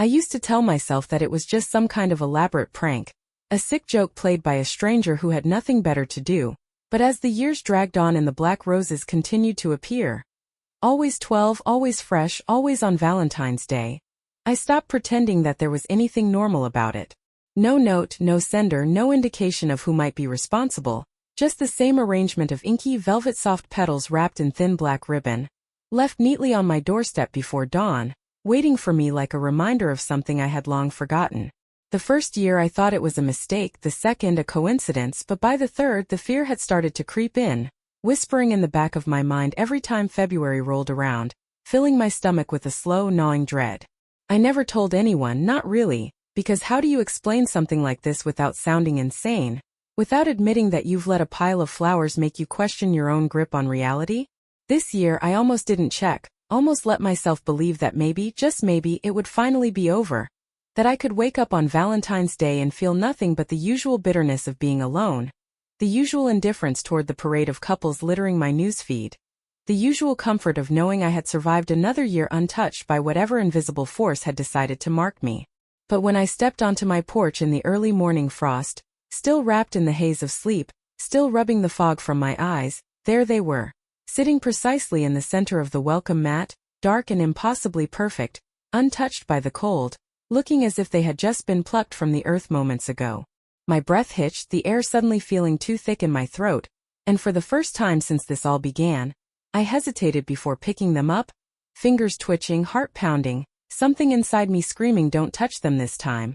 I used to tell myself that it was just some kind of elaborate prank, a sick joke played by a stranger who had nothing better to do. But as the years dragged on and the black roses continued to appear, always 12, always fresh, always on Valentine's Day, I stopped pretending that there was anything normal about it. No note, no sender, no indication of who might be responsible, just the same arrangement of inky velvet soft petals wrapped in thin black ribbon, left neatly on my doorstep before dawn, waiting for me like a reminder of something I had long forgotten. The first year I thought it was a mistake, the second a coincidence, but by the third the fear had started to creep in, whispering in the back of my mind every time February rolled around, filling my stomach with a slow, gnawing dread. I never told anyone, not really, because how do you explain something like this without sounding insane, without admitting that you've let a pile of flowers make you question your own grip on reality? This year I almost didn't check, almost let myself believe that maybe, just maybe, it would finally be over, that I could wake up on Valentine's Day and feel nothing but the usual bitterness of being alone, the usual indifference toward the parade of couples littering my newsfeed, the usual comfort of knowing I had survived another year untouched by whatever invisible force had decided to mark me. But when I stepped onto my porch in the early morning frost, still wrapped in the haze of sleep, still rubbing the fog from my eyes, there they were, sitting precisely in the center of the welcome mat, dark and impossibly perfect, untouched by the cold, looking as if they had just been plucked from the earth moments ago. My breath hitched, the air suddenly feeling too thick in my throat, and for the first time since this all began, I hesitated before picking them up, fingers twitching, heart pounding, something inside me screaming, don't touch them this time.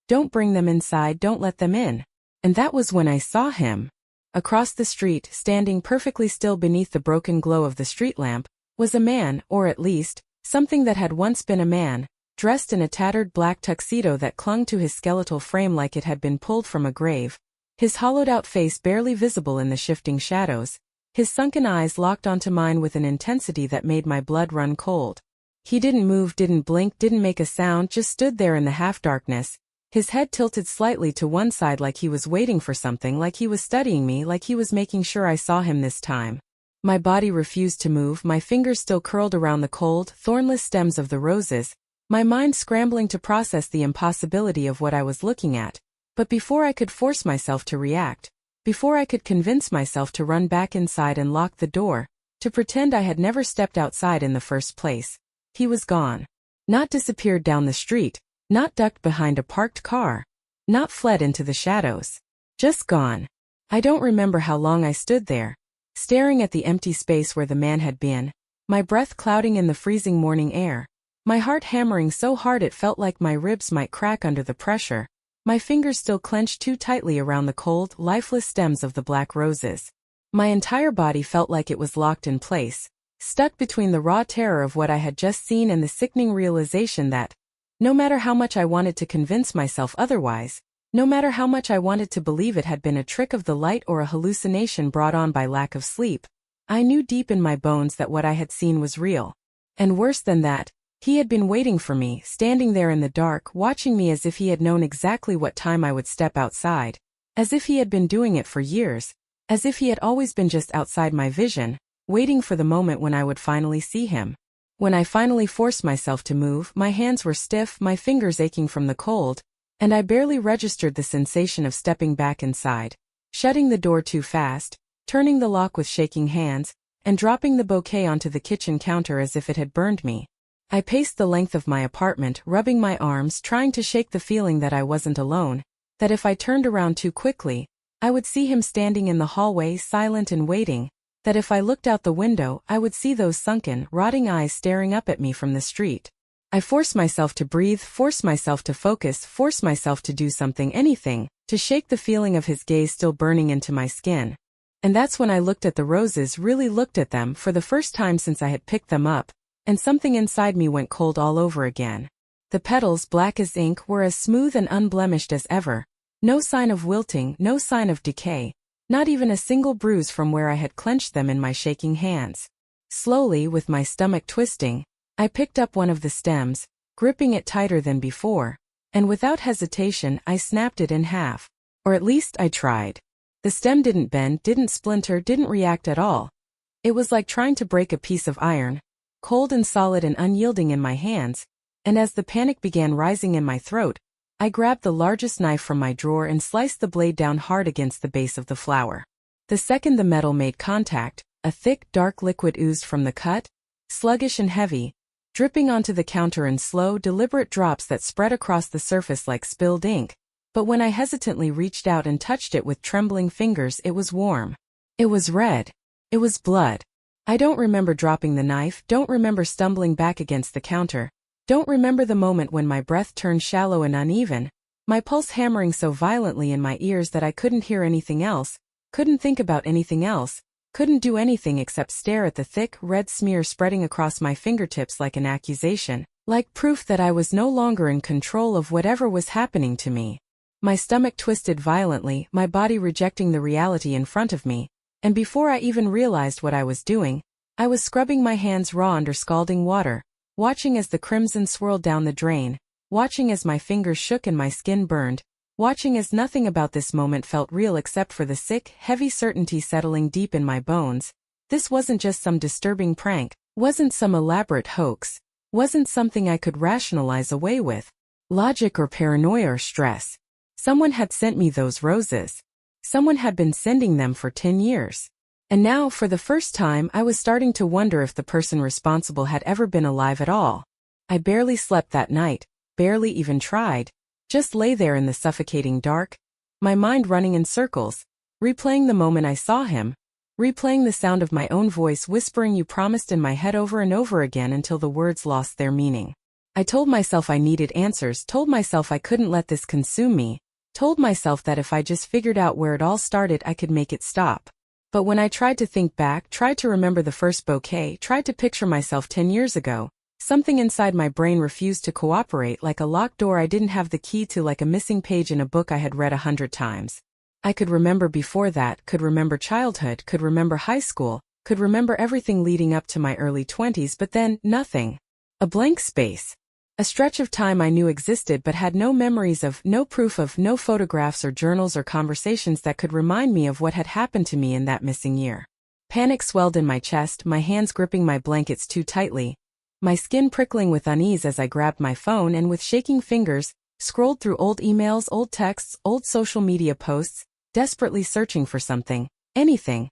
Don't bring them inside, don't let them in. And that was when I saw him. Across the street, standing perfectly still beneath the broken glow of the street lamp, was a man, or at least, something that had once been a man, dressed in a tattered black tuxedo that clung to his skeletal frame like it had been pulled from a grave, his hollowed-out face barely visible in the shifting shadows, his sunken eyes locked onto mine with an intensity that made my blood run cold. He didn't move, didn't blink, didn't make a sound, just stood there in the half-darkness, his head tilted slightly to one side like he was waiting for something, like he was studying me, like he was making sure I saw him this time. My body refused to move, my fingers still curled around the cold, thornless stems of the roses, my mind scrambling to process the impossibility of what I was looking at. But before I could force myself to react, before I could convince myself to run back inside and lock the door, to pretend I had never stepped outside in the first place, he was gone. Not disappeared down the street, not ducked behind a parked car, not fled into the shadows. Just gone. I don't remember how long I stood there, staring at the empty space where the man had been, my breath clouding in the freezing morning air, my heart hammering so hard it felt like my ribs might crack under the pressure, my fingers still clenched too tightly around the cold, lifeless stems of the black roses. My entire body felt like it was locked in place, stuck between the raw terror of what I had just seen and the sickening realization that, no matter how much I wanted to convince myself otherwise, no matter how much I wanted to believe it had been a trick of the light or a hallucination brought on by lack of sleep, I knew deep in my bones that what I had seen was real. And worse than that, he had been waiting for me, standing there in the dark, watching me as if he had known exactly what time I would step outside, as if he had been doing it for years, as if he had always been just outside my vision, waiting for the moment when I would finally see him. When I finally forced myself to move, my hands were stiff, my fingers aching from the cold, and I barely registered the sensation of stepping back inside, shutting the door too fast, turning the lock with shaking hands, and dropping the bouquet onto the kitchen counter as if it had burned me. I paced the length of my apartment, rubbing my arms, trying to shake the feeling that I wasn't alone, that if I turned around too quickly, I would see him standing in the hallway, silent and waiting, that if I looked out the window, I would see those sunken, rotting eyes staring up at me from the street. I forced myself to breathe, forced myself to focus, forced myself to do something, anything, to shake the feeling of his gaze still burning into my skin. And that's when I looked at the roses, really looked at them for the first time since I had picked them up, and something inside me went cold all over again. The petals, black as ink, were as smooth and unblemished as ever. No sign of wilting, no sign of decay. Not even a single bruise from where I had clenched them in my shaking hands. Slowly, with my stomach twisting, I picked up one of the stems, gripping it tighter than before, and without hesitation I snapped it in half. Or at least I tried. The stem didn't bend, didn't splinter, didn't react at all. It was like trying to break a piece of iron, cold and solid and unyielding in my hands, and as the panic began rising in my throat, I grabbed the largest knife from my drawer and sliced the blade down hard against the base of the flower. The second the metal made contact, a thick, dark liquid oozed from the cut, sluggish and heavy, dripping onto the counter in slow, deliberate drops that spread across the surface like spilled ink. But when I hesitantly reached out and touched it with trembling fingers, it was warm. It was red. It was blood. I don't remember dropping the knife, don't remember stumbling back against the counter, don't remember the moment when my breath turned shallow and uneven, my pulse hammering so violently in my ears that I couldn't hear anything else, couldn't think about anything else, couldn't do anything except stare at the thick, red smear spreading across my fingertips like an accusation, like proof that I was no longer in control of whatever was happening to me. My stomach twisted violently, my body rejecting the reality in front of me, and before I even realized what I was doing, I was scrubbing my hands raw under scalding water, watching as the crimson swirled down the drain, watching as my fingers shook and my skin burned, watching as nothing about this moment felt real except for the sick, heavy certainty settling deep in my bones. This wasn't just some disturbing prank, wasn't some elaborate hoax, wasn't something I could rationalize away with logic or paranoia or stress. Someone had sent me those roses. Someone had been sending them for 10 years. And now, for the first time, I was starting to wonder if the person responsible had ever been alive at all. I barely slept that night, barely even tried, just lay there in the suffocating dark, my mind running in circles, replaying the moment I saw him, replaying the sound of my own voice whispering "you promised" in my head over and over again until the words lost their meaning. I told myself I needed answers, told myself I couldn't let this consume me, told myself that if I just figured out where it all started I could make it stop. But when I tried to think back, tried to remember the first bouquet, tried to picture myself 10 years ago, something inside my brain refused to cooperate, like a locked door I didn't have the key to, like a missing page in a book I had read 100 times. I could remember before that, could remember childhood, could remember high school, could remember everything leading up to my early 20s, but then, nothing. A blank space. A stretch of time I knew existed but had no memories of, no proof of, no photographs or journals or conversations that could remind me of what had happened to me in that missing year. Panic swelled in my chest, my hands gripping my blankets too tightly, my skin prickling with unease as I grabbed my phone and with shaking fingers, scrolled through old emails, old texts, old social media posts, desperately searching for something, anything,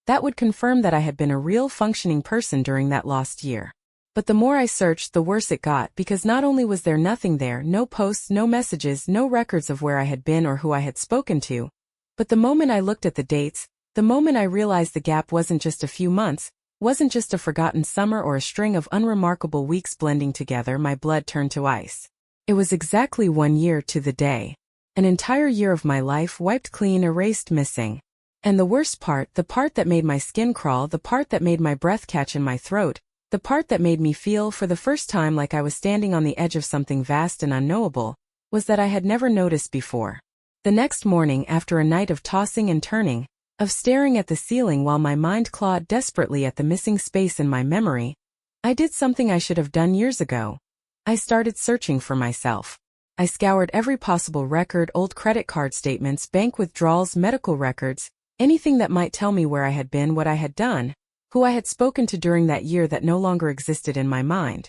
that would confirm that I had been a real functioning person during that lost year. But the more I searched, the worse it got, because not only was there nothing there, no posts, no messages, no records of where I had been or who I had spoken to, but the moment I looked at the dates, the moment I realized the gap wasn't just a few months, wasn't just a forgotten summer or a string of unremarkable weeks blending together, my blood turned to ice. It was exactly 1 year to the day. An entire year of my life wiped clean, erased, missing. And the worst part, the part that made my skin crawl, the part that made my breath catch in my throat, the part that made me feel for the first time like I was standing on the edge of something vast and unknowable, was that I had never noticed before. The next morning, after a night of tossing and turning, of staring at the ceiling while my mind clawed desperately at the missing space in my memory, I did something I should have done years ago. I started searching for myself. I scoured every possible record, old credit card statements, bank withdrawals, medical records, anything that might tell me where I had been, what I had done, who I had spoken to during that year that no longer existed in my mind.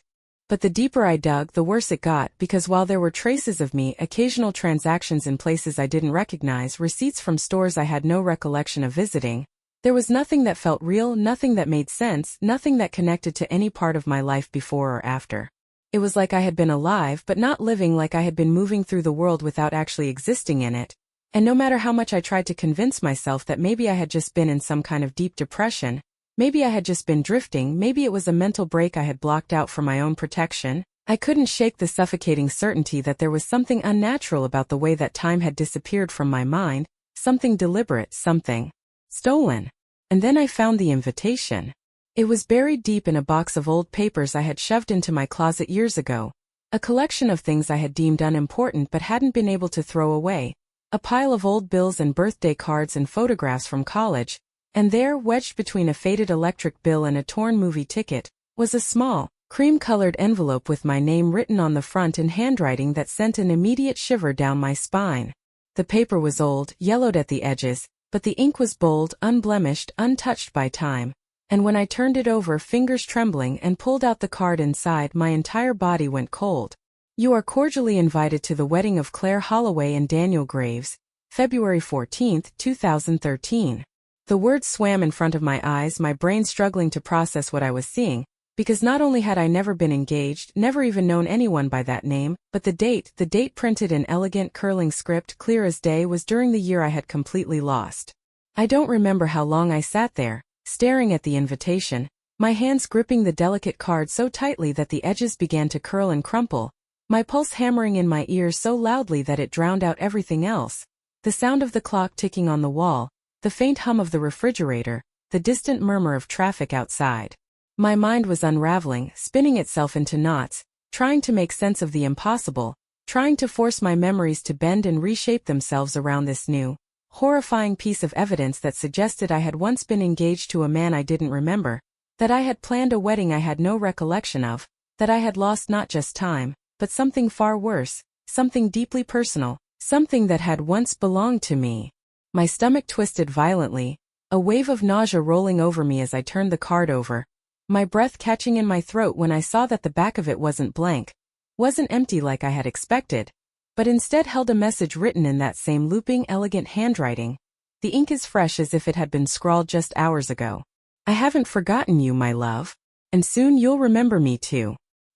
But the deeper I dug, the worse it got, because while there were traces of me, occasional transactions in places I didn't recognize, receipts from stores I had no recollection of visiting, there was nothing that felt real, nothing that made sense, nothing that connected to any part of my life before or after. It was like I had been alive but not living, like I had been moving through the world without actually existing in it. And no matter how much I tried to convince myself that maybe I had just been in some kind of deep depression, maybe I had just been drifting, maybe it was a mental break I had blocked out for my own protection, I couldn't shake the suffocating certainty that there was something unnatural about the way that time had disappeared from my mind, something deliberate, something stolen. And then I found the invitation. It was buried deep in a box of old papers I had shoved into my closet years ago, a collection of things I had deemed unimportant but hadn't been able to throw away, a pile of old bills and birthday cards and photographs from college, and there, wedged between a faded electric bill and a torn movie ticket, was a small, cream-colored envelope with my name written on the front in handwriting that sent an immediate shiver down my spine. The paper was old, yellowed at the edges, but the ink was bold, unblemished, untouched by time. And when I turned it over, fingers trembling, and pulled out the card inside, my entire body went cold. You are cordially invited to the wedding of Claire Holloway and Daniel Graves, February 14, 2013. The words swam in front of my eyes, my brain struggling to process what I was seeing, because not only had I never been engaged, never even known anyone by that name, but the date printed in elegant curling script clear as day was during the year I had completely lost. I don't remember how long I sat there, staring at the invitation, my hands gripping the delicate card so tightly that the edges began to curl and crumple, my pulse hammering in my ears so loudly that it drowned out everything else. The sound of the clock ticking on the wall, the faint hum of the refrigerator, the distant murmur of traffic outside. My mind was unraveling, spinning itself into knots, trying to make sense of the impossible, trying to force my memories to bend and reshape themselves around this new, horrifying piece of evidence that suggested I had once been engaged to a man I didn't remember, that I had planned a wedding I had no recollection of, that I had lost not just time, but something far worse, something deeply personal, something that had once belonged to me. My stomach twisted violently, a wave of nausea rolling over me as I turned the card over, my breath catching in my throat when I saw that the back of it wasn't blank, wasn't empty like I had expected, but instead held a message written in that same looping, elegant handwriting. The ink is fresh as if it had been scrawled just hours ago. I haven't forgotten you, my love. And soon you'll remember me too.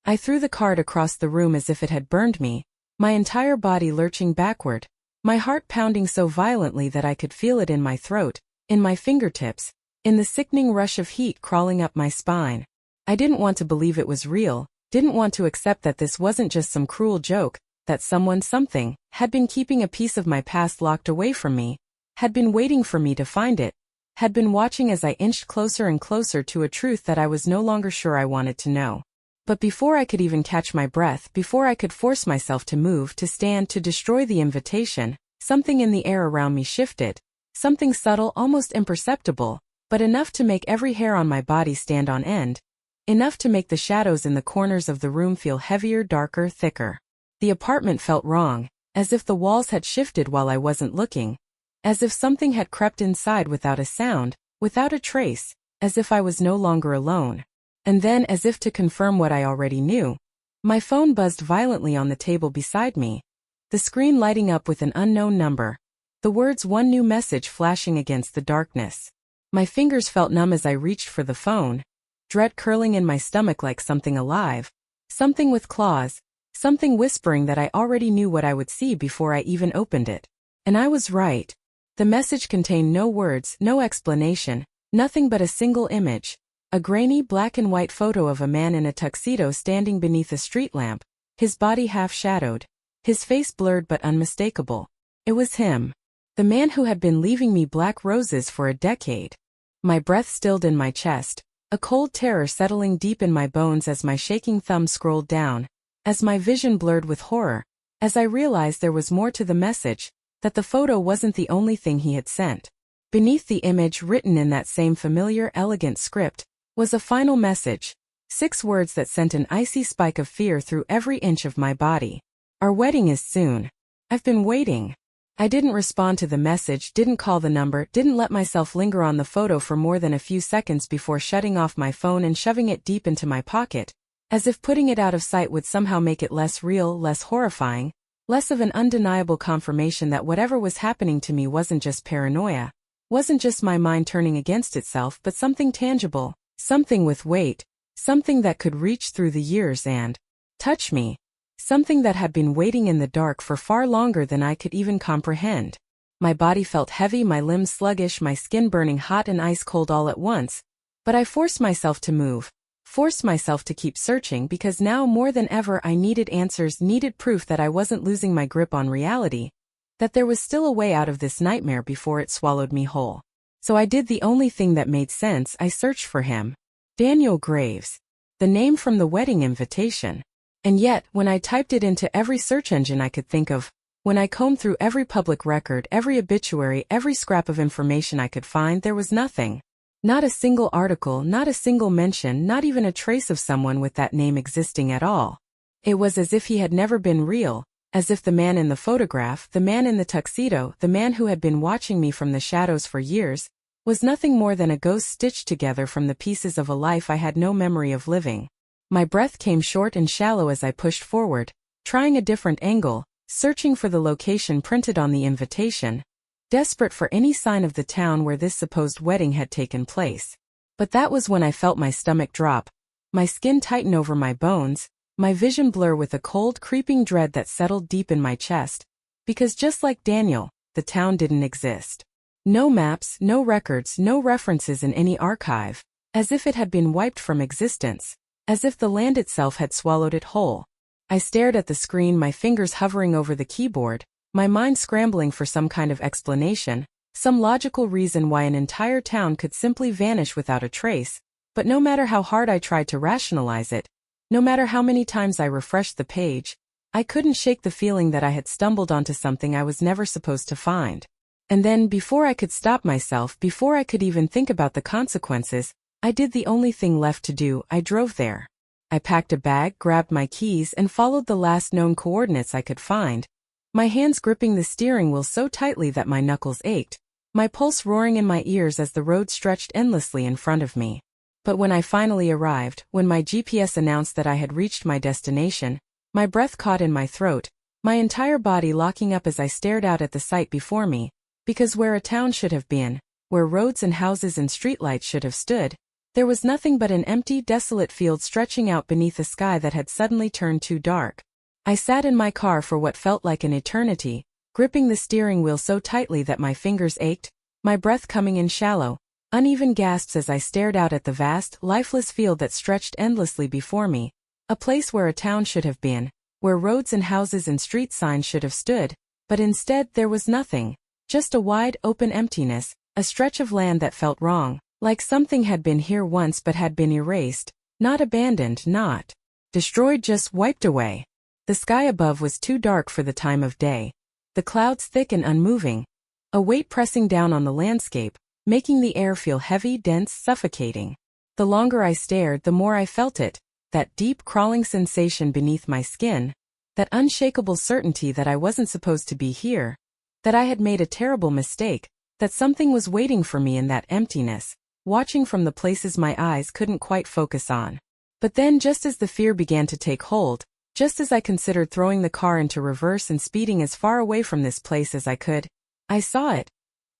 I threw the card across the room as if it had burned me, my entire body lurching backward, my heart pounding so violently that I could feel it in my throat, in my fingertips, in the sickening rush of heat crawling up my spine. I didn't want to believe it was real, didn't want to accept that this wasn't just some cruel joke, that something, had been keeping a piece of my past locked away from me, had been waiting for me to find it, had been watching as I inched closer and closer to a truth that I was no longer sure I wanted to know. But before I could even catch my breath, before I could force myself to move, to stand, to destroy the invitation, something in the air around me shifted, something subtle, almost imperceptible, but enough to make every hair on my body stand on end, enough to make the shadows in the corners of the room feel heavier, darker, thicker. The apartment felt wrong, as if the walls had shifted while I wasn't looking, as if something had crept inside without a sound, without a trace, as if I was no longer alone. And then, as if to confirm what I already knew, my phone buzzed violently on the table beside me, the screen lighting up with an unknown number, the words "one new message" flashing against the darkness. My fingers felt numb as I reached for the phone, dread curling in my stomach like something alive, something with claws, something whispering that I already knew what I would see before I even opened it. And I was right. The message contained no words, no explanation, nothing but a single image. A grainy black and white photo of a man in a tuxedo standing beneath a street lamp, his body half-shadowed, his face blurred but unmistakable. It was him. The man who had been leaving me black roses for a decade. My breath stilled in my chest, a cold terror settling deep in my bones as my shaking thumb scrolled down, as my vision blurred with horror, as I realized there was more to the message, that the photo wasn't the only thing he had sent. Beneath the image, written in that same familiar, elegant script, was a final message, 6 words that sent an icy spike of fear through every inch of my body. Our wedding is soon. I've been waiting. I didn't respond to the message, didn't call the number, didn't let myself linger on the photo for more than a few seconds before shutting off my phone and shoving it deep into my pocket, as if putting it out of sight would somehow make it less real, less horrifying, less of an undeniable confirmation that whatever was happening to me wasn't just paranoia, wasn't just my mind turning against itself, but something tangible. Something with weight, something that could reach through the years and touch me, something that had been waiting in the dark for far longer than I could even comprehend. My body felt heavy, my limbs sluggish, my skin burning hot and ice cold all at once, but I forced myself to move, forced myself to keep searching because now more than ever I needed answers, needed proof that I wasn't losing my grip on reality, that there was still a way out of this nightmare before it swallowed me whole. So I did the only thing that made sense. I searched for him. Daniel Graves. The name from the wedding invitation. And yet, when I typed it into every search engine I could think of, when I combed through every public record, every obituary, every scrap of information I could find, there was nothing. Not a single article, not a single mention, not even a trace of someone with that name existing at all. It was as if he had never been real, as if the man in the photograph, the man in the tuxedo, the man who had been watching me from the shadows for years, was nothing more than a ghost stitched together from the pieces of a life I had no memory of living. My breath came short and shallow as I pushed forward, trying a different angle, searching for the location printed on the invitation, desperate for any sign of the town where this supposed wedding had taken place. But that was when I felt my stomach drop, my skin tighten over my bones, my vision blur with a cold, creeping dread that settled deep in my chest, because just like Daniel, the town didn't exist. No maps, no records, no references in any archive, as if it had been wiped from existence, as if the land itself had swallowed it whole. I stared at the screen, my fingers hovering over the keyboard, my mind scrambling for some kind of explanation, some logical reason why an entire town could simply vanish without a trace, but no matter how hard I tried to rationalize it, no matter how many times I refreshed the page, I couldn't shake the feeling that I had stumbled onto something I was never supposed to find. And then, before I could stop myself, before I could even think about the consequences, I did the only thing left to do. I drove there. I packed a bag, grabbed my keys, and followed the last known coordinates I could find, my hands gripping the steering wheel so tightly that my knuckles ached, my pulse roaring in my ears as the road stretched endlessly in front of me. But when I finally arrived, when my GPS announced that I had reached my destination, my breath caught in my throat, my entire body locking up as I stared out at the sight before me, because where a town should have been, where roads and houses and streetlights should have stood, there was nothing but an empty, desolate field stretching out beneath a sky that had suddenly turned too dark. I sat in my car for what felt like an eternity, gripping the steering wheel so tightly that my fingers ached, my breath coming in shallow, uneven gasps as I stared out at the vast, lifeless field that stretched endlessly before me, a place where a town should have been, where roads and houses and street signs should have stood, but instead there was nothing, just a wide, open emptiness, a stretch of land that felt wrong, like something had been here once but had been erased, not abandoned, not destroyed, just wiped away. The sky above was too dark for the time of day, the clouds thick and unmoving, a weight pressing down on the landscape, making the air feel heavy, dense, suffocating. The longer I stared, the more I felt it, that deep, crawling sensation beneath my skin, that unshakable certainty that I wasn't supposed to be here, that I had made a terrible mistake, that something was waiting for me in that emptiness, watching from the places my eyes couldn't quite focus on. But then, just as the fear began to take hold, just as I considered throwing the car into reverse and speeding as far away from this place as I could, I saw it.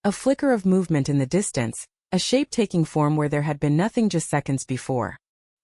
A flicker of movement in the distance, a shape taking form where there had been nothing just seconds before.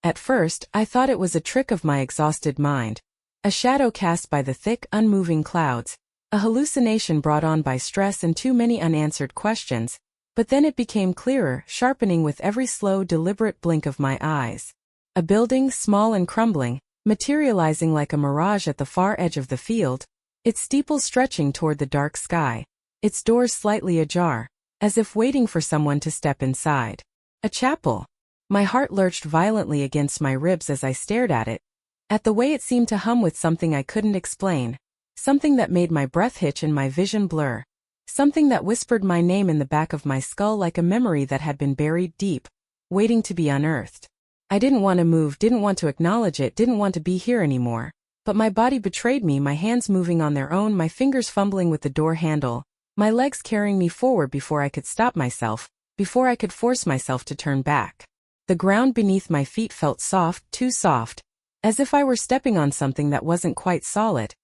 At first, I thought it was a trick of my exhausted mind, a shadow cast by the thick, unmoving clouds, a hallucination brought on by stress and too many unanswered questions, but then it became clearer, sharpening with every slow, deliberate blink of my eyes. A building, small and crumbling, materializing like a mirage at the far edge of the field, its steeples stretching toward the dark sky, its doors slightly ajar, as if waiting for someone to step inside. A chapel. My heart lurched violently against my ribs as I stared at it, at the way it seemed to hum with something I couldn't explain, something that made my breath hitch and my vision blur, something that whispered my name in the back of my skull like a memory that had been buried deep, waiting to be unearthed. I didn't want to move, didn't want to acknowledge it, didn't want to be here anymore, but my body betrayed me, my hands moving on their own, my fingers fumbling with the door handle, my legs carrying me forward before I could stop myself, before I could force myself to turn back. The ground beneath my feet felt soft, too soft, as if I were stepping on something that wasn't quite solid,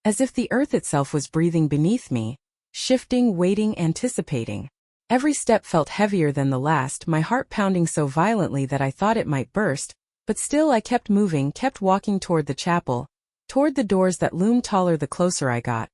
as if the earth itself was breathing beneath me, shifting, waiting, anticipating. Every step felt heavier than the last, my heart pounding so violently that I thought it might burst, but still I kept moving, kept walking toward the chapel, toward the doors that loomed taller the closer I got,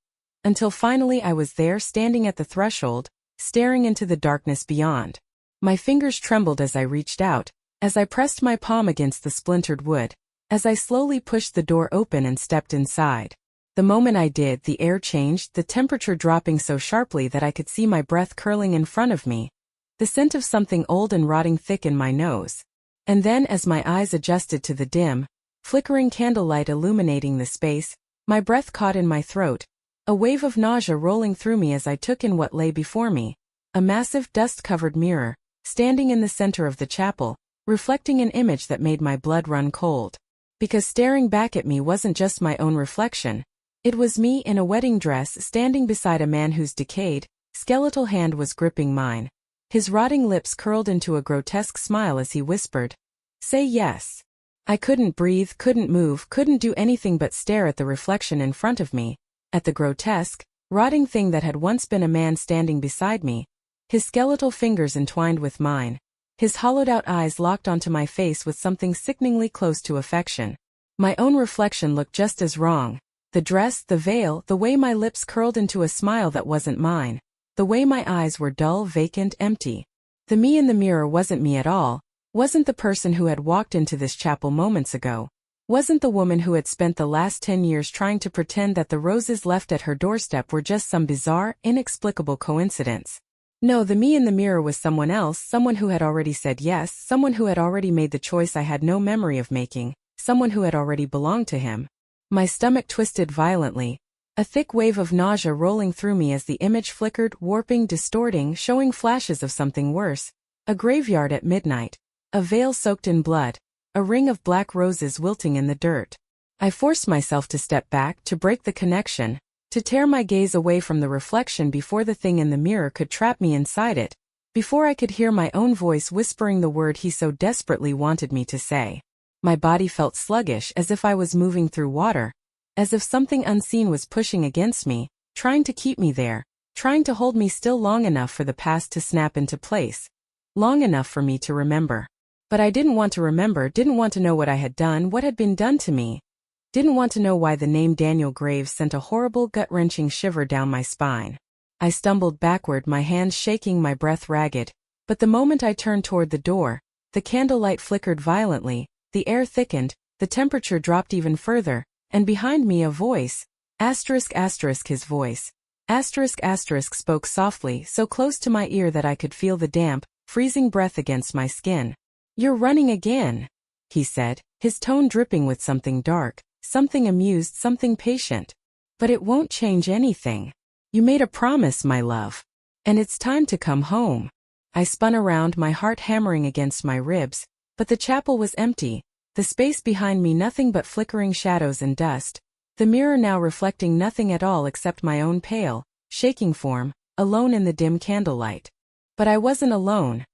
until finally I was there, standing at the threshold, staring into the darkness beyond. My fingers trembled as I reached out, as I pressed my palm against the splintered wood, as I slowly pushed the door open and stepped inside. The moment I did, the air changed, the temperature dropping so sharply that I could see my breath curling in front of me, the scent of something old and rotting thick in my nose. And then, as my eyes adjusted to the dim, flickering candlelight illuminating the space, my breath caught in my throat, a wave of nausea rolling through me as I took in what lay before me, a massive dust-covered mirror, standing in the center of the chapel, reflecting an image that made my blood run cold. Because staring back at me wasn't just my own reflection. It was me in a wedding dress standing beside a man whose decayed, skeletal hand was gripping mine. His rotting lips curled into a grotesque smile as he whispered, "Say yes." I couldn't breathe, couldn't move, couldn't do anything but stare at the reflection in front of me, at the grotesque, rotting thing that had once been a man standing beside me, his skeletal fingers entwined with mine, his hollowed-out eyes locked onto my face with something sickeningly close to affection. My own reflection looked just as wrong. The dress, the veil, the way my lips curled into a smile that wasn't mine, the way my eyes were dull, vacant, empty. The me in the mirror wasn't me at all, wasn't the person who had walked into this chapel moments ago, wasn't the woman who had spent the last 10 years trying to pretend that the roses left at her doorstep were just some bizarre, inexplicable coincidence. No, the me in the mirror was someone else, someone who had already said yes, someone who had already made the choice I had no memory of making, someone who had already belonged to him. My stomach twisted violently, a thick wave of nausea rolling through me as the image flickered, warping, distorting, showing flashes of something worse. A graveyard at midnight, a veil soaked in blood, a ring of black roses wilting in the dirt. I forced myself to step back, to break the connection, to tear my gaze away from the reflection before the thing in the mirror could trap me inside it, before I could hear my own voice whispering the word he so desperately wanted me to say. My body felt sluggish, as if I was moving through water, as if something unseen was pushing against me, trying to keep me there, trying to hold me still long enough for the past to snap into place, long enough for me to remember. But I didn't want to remember, didn't want to know what I had done, what had been done to me. Didn't want to know why the name Daniel Graves sent a horrible, gut-wrenching shiver down my spine. I stumbled backward, my hands shaking, my breath ragged. But the moment I turned toward the door, the candlelight flickered violently, the air thickened, the temperature dropped even further, and behind me a voice, his voice, spoke softly, so close to my ear that I could feel the damp, freezing breath against my skin. "You're running again," he said, his tone dripping with something dark, something amused, something patient. "But it won't change anything. You made a promise, my love. And it's time to come home." I spun around, my heart hammering against my ribs, but the chapel was empty, the space behind me nothing but flickering shadows and dust, the mirror now reflecting nothing at all except my own pale, shaking form, alone in the dim candlelight. But I wasn't alone.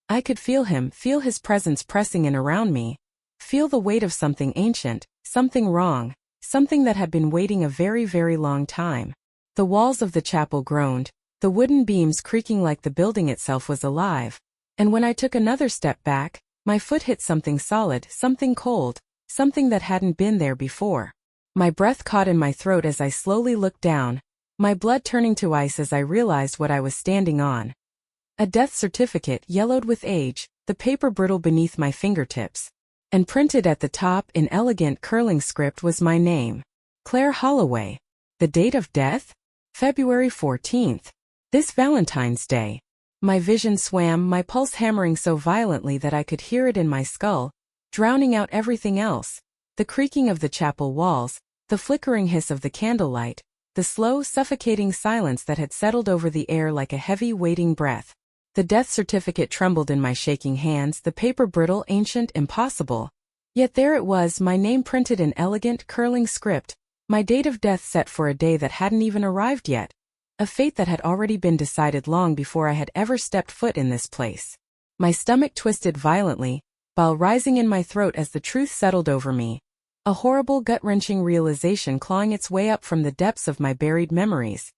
I could feel him, feel his presence pressing in around me, feel the weight of something ancient, something wrong, something that had been waiting a very, very long time. The walls of the chapel groaned, the wooden beams creaking like the building itself was alive. And when I took another step back, my foot hit something solid, something cold, something that hadn't been there before. My breath caught in my throat as I slowly looked down, my blood turning to ice as I realized what I was standing on. A death certificate, yellowed with age, the paper brittle beneath my fingertips. And printed at the top in elegant curling script was my name. Claire Holloway. The date of death? February 14th. This Valentine's Day. My vision swam, my pulse hammering so violently that I could hear it in my skull, drowning out everything else. The creaking of the chapel walls, the flickering hiss of the candlelight, the slow, suffocating silence that had settled over the air like a heavy, waiting breath. The death certificate trembled in my shaking hands, the paper brittle, ancient, impossible. Yet there it was, my name printed in elegant, curling script, my date of death set for a day that hadn't even arrived yet. A fate that had already been decided long before I had ever stepped foot in this place. My stomach twisted violently, bile rising in my throat as the truth settled over me. A horrible, gut-wrenching realization clawing its way up from the depths of my buried memories.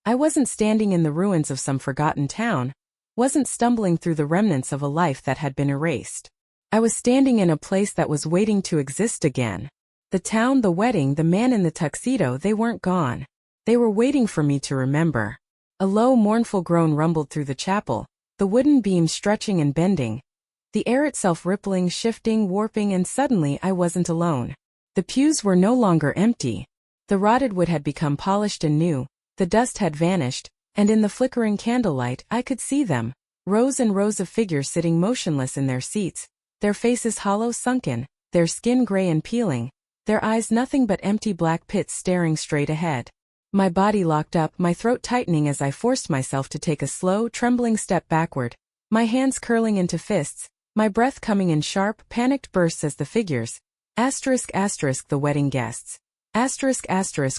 I wasn't standing in the ruins of some forgotten town, wasn't stumbling through the remnants of a life that had been erased. I was standing in a place that was waiting to exist again. The town, the wedding, the man in the tuxedo, they weren't gone. They were waiting for me to remember. A low, mournful groan rumbled through the chapel, the wooden beams stretching and bending, the air itself rippling, shifting, warping, and suddenly I wasn't alone. The pews were no longer empty. The rotted wood had become polished and new, the dust had vanished, and in the flickering candlelight I could see them, rows and rows of figures sitting motionless in their seats, their faces hollow, sunken, their skin gray and peeling, their eyes nothing but empty black pits staring straight ahead. My body locked up, my throat tightening as I forced myself to take a slow, trembling step backward, my hands curling into fists, my breath coming in sharp, panicked bursts as the figures, the wedding guests,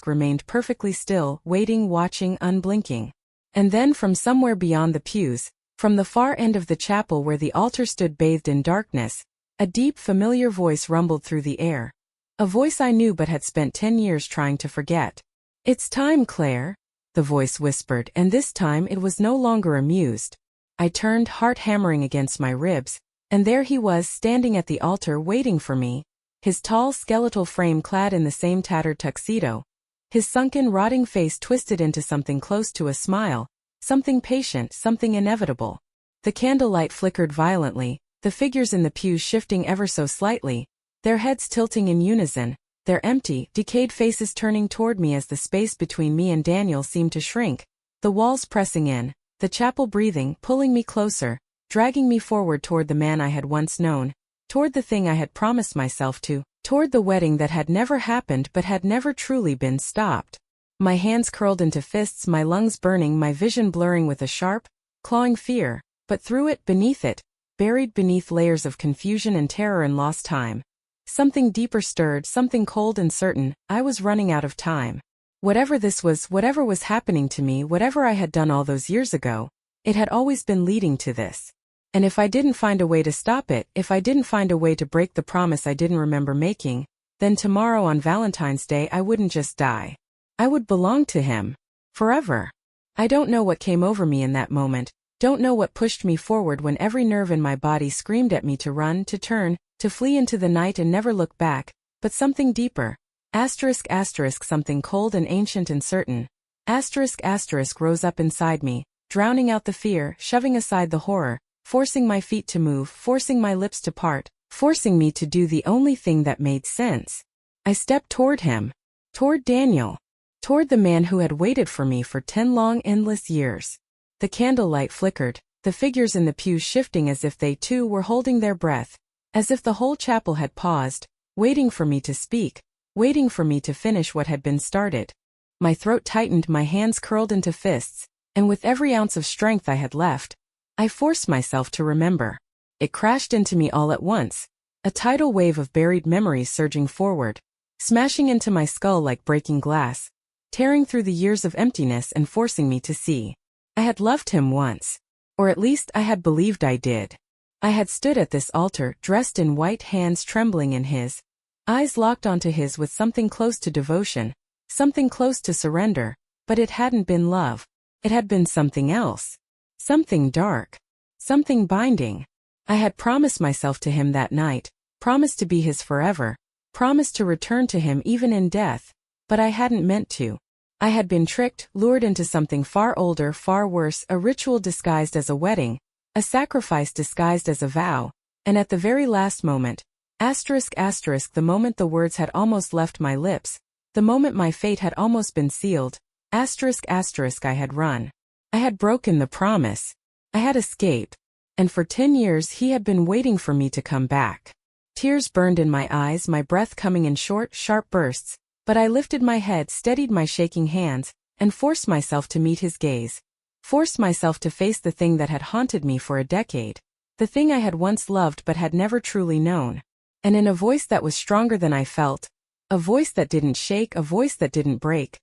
remained perfectly still, waiting, watching, unblinking. And then from somewhere beyond the pews, from the far end of the chapel where the altar stood bathed in darkness, A deep, familiar voice rumbled through the air. A voice I knew but had spent 10 years trying to forget. "It's time, Claire," the voice whispered, and this time it was no longer amused. I turned, heart hammering against my ribs, and there he was standing at the altar waiting for me, his tall skeletal frame clad in the same tattered tuxedo, his sunken, rotting face twisted into something close to a smile, something patient, something inevitable. The candlelight flickered violently, the figures in the pews shifting ever so slightly, their heads tilting in unison, their empty, decayed faces turning toward me as the space between me and Daniel seemed to shrink, the walls pressing in, the chapel breathing, pulling me closer, dragging me forward toward the man I had once known, toward the thing I had promised myself to, toward the wedding that had never happened but had never truly been stopped. My hands curled into fists, my lungs burning, my vision blurring with a sharp, clawing fear, but through it, beneath it, buried beneath layers of confusion and terror and lost time. Something deeper stirred, something cold and certain. I was running out of time. Whatever this was, whatever was happening to me, whatever I had done all those years ago, it had always been leading to this. And if I didn't find a way to stop it, if I didn't find a way to break the promise I didn't remember making, then tomorrow on Valentine's Day I wouldn't just die. I would belong to him. Forever. I don't know what came over me in that moment, don't know what pushed me forward when every nerve in my body screamed at me to run, to turn, to flee into the night and never look back, but something deeper. Something cold and ancient and certain. Rose up inside me, drowning out the fear, shoving aside the horror, forcing my feet to move, forcing my lips to part, forcing me to do the only thing that made sense. I stepped toward him. Toward Daniel. Toward the man who had waited for me for 10 long, endless years. The candlelight flickered, the figures in the pews shifting as if they too were holding their breath, as if the whole chapel had paused, waiting for me to speak, waiting for me to finish what had been started. My throat tightened, my hands curled into fists, and with every ounce of strength I had left, I forced myself to remember. It crashed into me all at once, a tidal wave of buried memories surging forward, smashing into my skull like breaking glass, tearing through the years of emptiness and forcing me to see. I had loved him once. Or at least I had believed I did. I had stood at this altar, dressed in white, hands trembling in his, eyes locked onto his with something close to devotion, something close to surrender, but it hadn't been love. It had been something else. Something dark. Something binding. I had promised myself to him that night, promised to be his forever, promised to return to him even in death, but I hadn't meant to. I had been tricked, lured into something far older, far worse, a ritual disguised as a wedding, a sacrifice disguised as a vow, and at the very last moment, the moment the words had almost left my lips, the moment my fate had almost been sealed, I had run. I had broken the promise. I had escaped. And for 10 years he had been waiting for me to come back. Tears burned in my eyes, my breath coming in short, sharp bursts, but I lifted my head, steadied my shaking hands, and forced myself to meet his gaze. Forced myself to face the thing that had haunted me for a decade. The thing I had once loved but had never truly known. And in a voice that was stronger than I felt, a voice that didn't shake, a voice that didn't break,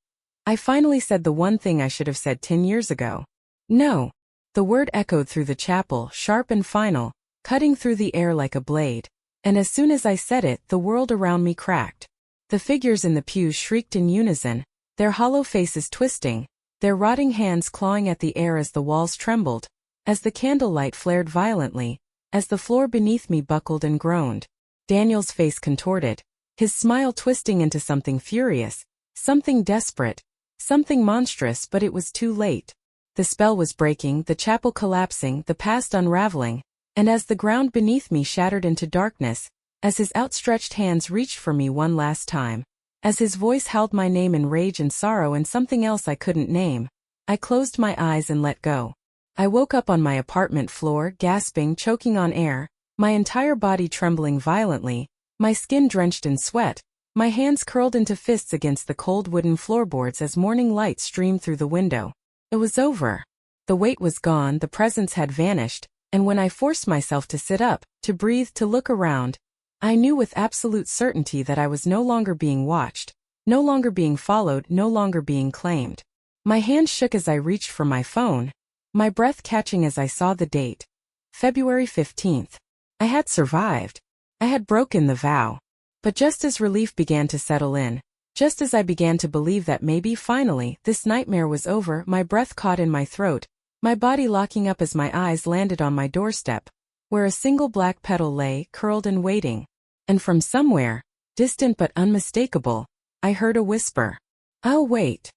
I finally said the one thing I should have said 10 years ago. No. The word echoed through the chapel, sharp and final, cutting through the air like a blade. And as soon as I said it, the world around me cracked. The figures in the pews shrieked in unison, their hollow faces twisting, their rotting hands clawing at the air as the walls trembled, as the candlelight flared violently, as the floor beneath me buckled and groaned. Daniel's face contorted, his smile twisting into something furious, something desperate, something monstrous, but it was too late. The spell was breaking, the chapel collapsing, the past unraveling, and as the ground beneath me shattered into darkness, as his outstretched hands reached for me one last time, as his voice howled my name in rage and sorrow and something else I couldn't name, I closed my eyes and let go. I woke up on my apartment floor, gasping, choking on air, my entire body trembling violently, my skin drenched in sweat, my hands curled into fists against the cold wooden floorboards as morning light streamed through the window. It was over. The weight was gone, the presence had vanished, and when I forced myself to sit up, to breathe, to look around, I knew with absolute certainty that I was no longer being watched, no longer being followed, no longer being claimed. My hand shook as I reached for my phone, my breath catching as I saw the date. February 15th. I had survived. I had broken the vow. But just as relief began to settle in, just as I began to believe that maybe finally this nightmare was over, my breath caught in my throat, my body locking up as my eyes landed on my doorstep, where a single black petal lay, curled and waiting. And from somewhere, distant but unmistakable, I heard a whisper. "Oh wait,